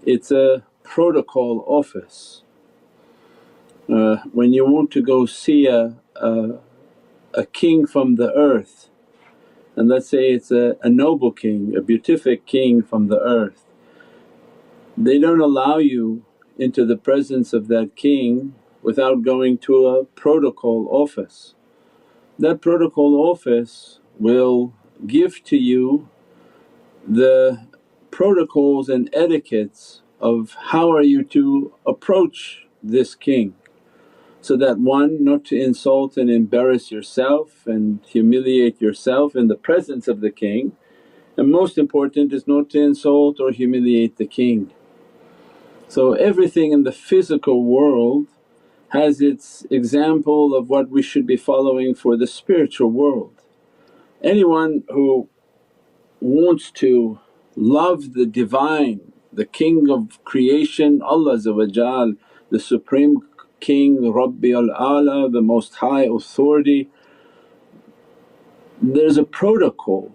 It's a protocol office. When you want to go see a king from the earth, and let's say it's a noble king, a beatific king from the earth, they don't allow you into the presence of that king without going to a protocol office. That protocol office will give to you the protocols and etiquettes of how are you to approach this king, so that one, not to insult and embarrass yourself and humiliate yourself in the presence of the king, and most important is not to insult or humiliate the king. So everything in the physical world has its example of what we should be following for the spiritual world. Anyone who wants to love the Divine, the King of creation, Allah the Supreme King, Rabbi al-A'la, the Most High Authority, there's a protocol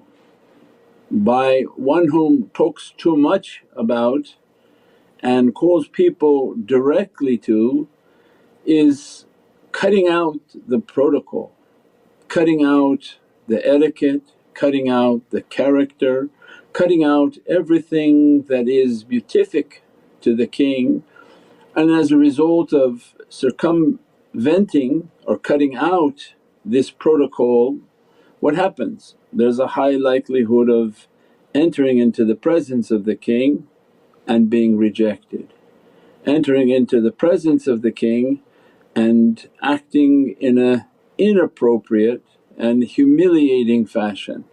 by one whom talks too much about and calls people directly to is cutting out the protocol, cutting out the etiquette, cutting out the character, cutting out everything that is beatific to the king. And as a result of circumventing or cutting out this protocol, what happens? There's a high likelihood of entering into the presence of the king and being rejected, entering into the presence of the king and acting in a inappropriate and humiliating fashion.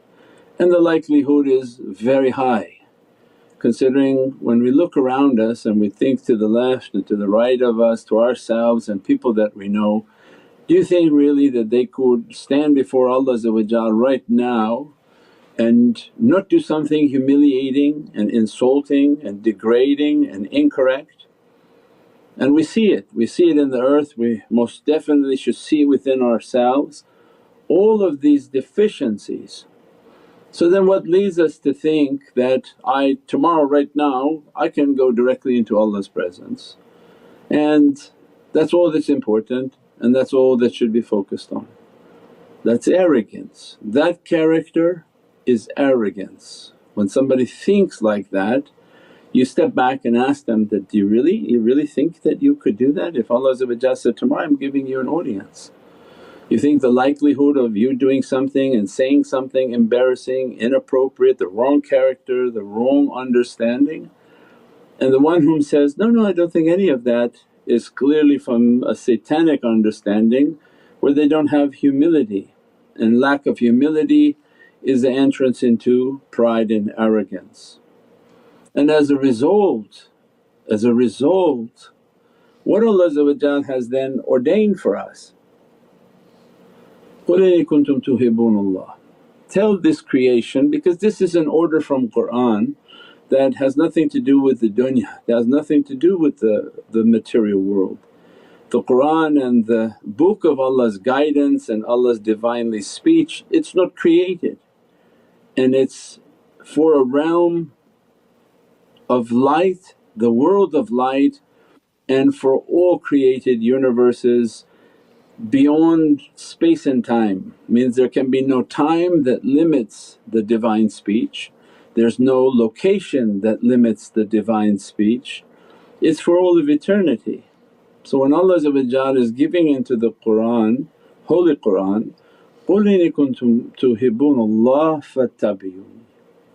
And the likelihood is very high, considering when we look around us and we think to the left and to the right of us, to ourselves and people that we know, do you think really that they could stand before Allah right now and not do something humiliating and insulting and degrading and incorrect? And we see it in the earth, we most definitely should see within ourselves all of these deficiencies. So then what leads us to think that tomorrow right now I can go directly into Allah's presence, and that's all that's important and that's all that should be focused on. That's arrogance. That character is arrogance. When somebody thinks like that, you step back and ask them that, do you really think that you could do that? If Allah said, tomorrow I'm giving you an audience, you think the likelihood of you doing something and saying something embarrassing, inappropriate, the wrong character, the wrong understanding? And the one whom says, no I don't think any of that, is clearly from a satanic understanding where they don't have humility, and lack of humility is the entrance into pride and arrogance. And as a result, what Allah has then ordained for us, قُلْ إِن كُنتُمْ تُحِبُّونَ اللَّهَ. Tell this creation, because this is an order from Qur'an that has nothing to do with the dunya, that has nothing to do with the material world. The Qur'an and the book of Allah's guidance and Allah's Divinely speech, it's not created, and it's for a realm of light, the world of light, and for all created universes beyond space and time. Means there can be no time that limits the Divine speech, there's no location that limits the Divine speech, it's for all of eternity. So when Allah is giving into the Qur'an, Holy Qur'an, قُلْ إِن كُنتُمْ تُحِبُّونَ اللَّهَ فَاتَّبِعُونِ.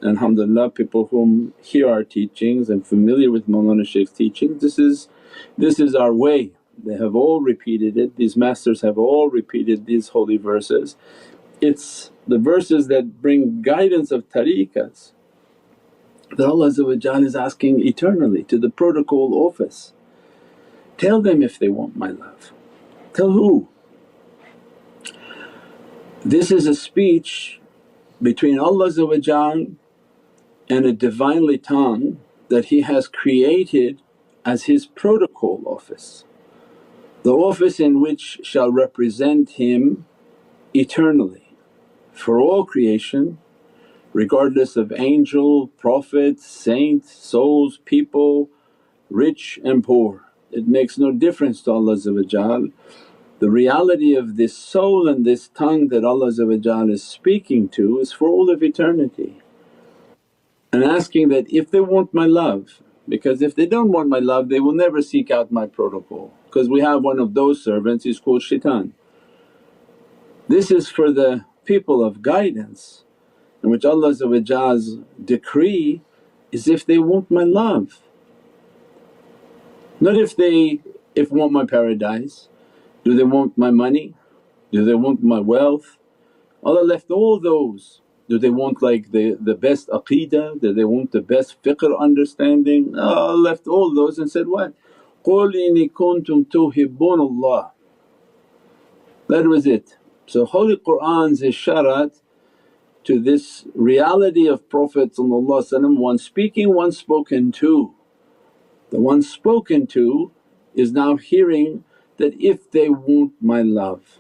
Alhamdulillah, people whom hear our teachings and familiar with Mawlana Shaykh's teaching, this is our way. They have all repeated it, these masters have all repeated these holy verses. It's the verses that bring guidance of tariqas that Allah is asking eternally to the protocol office. Tell them if they want my love. Tell who? This is a speech between Allah and a Divinely tongue that He has created as His protocol office, the office in which shall represent Him eternally for all creation, regardless of angel, prophet, saint, souls, people, rich and poor. It makes no difference to Allah. The reality of this soul and this tongue that Allah is speaking to is for all of eternity, and asking that if they want my love, because if they don't want my love they will never seek out my protocol, because we have one of those servants, he's called shaitan. This is for the people of guidance, in which Allah's decree is if they want my love, not if want my paradise. Do they want my money? Do they want my wealth? Allah left all those. Do they want like the best aqeedah? Do they want the best fiqh understanding? Allah left all those and said, what? قُلْ إِنِ كُنْتُمْ تُحِبُّونَ اللَّهَ. That was it. So Holy Qur'an's isharat to this reality of Prophet one speaking, one spoken to. The one spoken to is now hearing that if they want my love.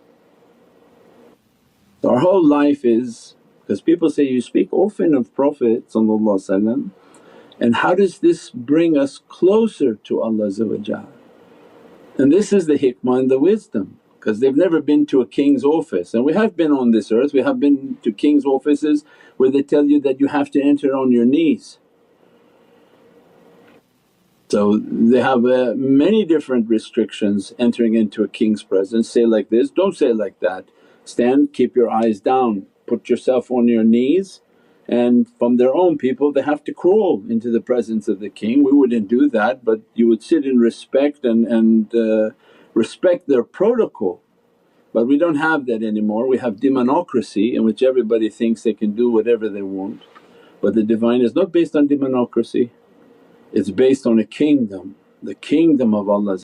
Our whole life is, because people say, you speak often of Prophet and how does this bring us closer to Allah? And this is the hikmah and the wisdom, because they've never been to a king's office, and we have been on this earth, we have been to king's offices where they tell you that you have to enter on your knees. So they have many different restrictions entering into a king's presence. Say like this, don't say like that. Stand, keep your eyes down, put yourself on your knees, and from their own people they have to crawl into the presence of the king. We wouldn't do that, but you would sit in respect and respect their protocol. But we don't have that anymore, we have demonocracy in which everybody thinks they can do whatever they want. But the Divine is not based on demonocracy, it's based on a kingdom, the kingdom of Allah.